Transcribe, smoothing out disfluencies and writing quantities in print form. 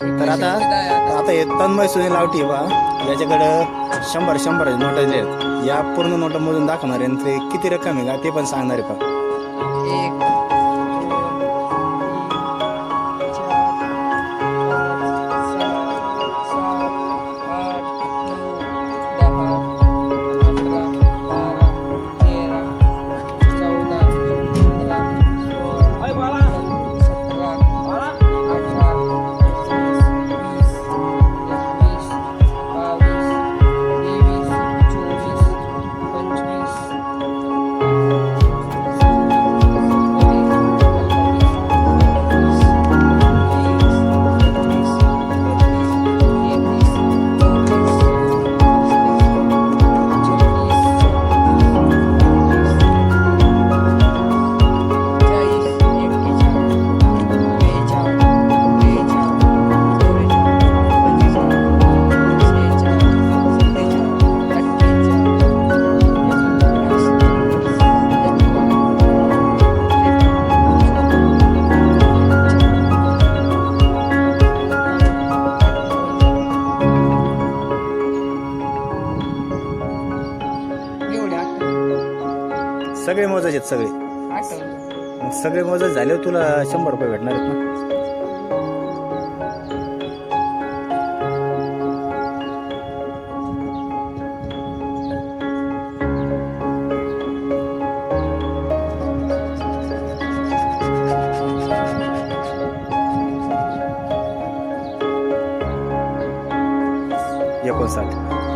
तर आता आता हे तन्मय सुनील लावटी बा याच्याकडं 100 नोटा दिल्या आहेत. या पूर्ण नोटा मोजून दाखवणार आहे आणि ते किती रक्कम आहे का ते पण सांगणार आहे पहा. एक, सगळे मोजायचे आहेत सगळे. मग सगळे मोजायचे झाल्यावर तुला 100 रुपये भेटणार आहेत ना. एकोणसाठ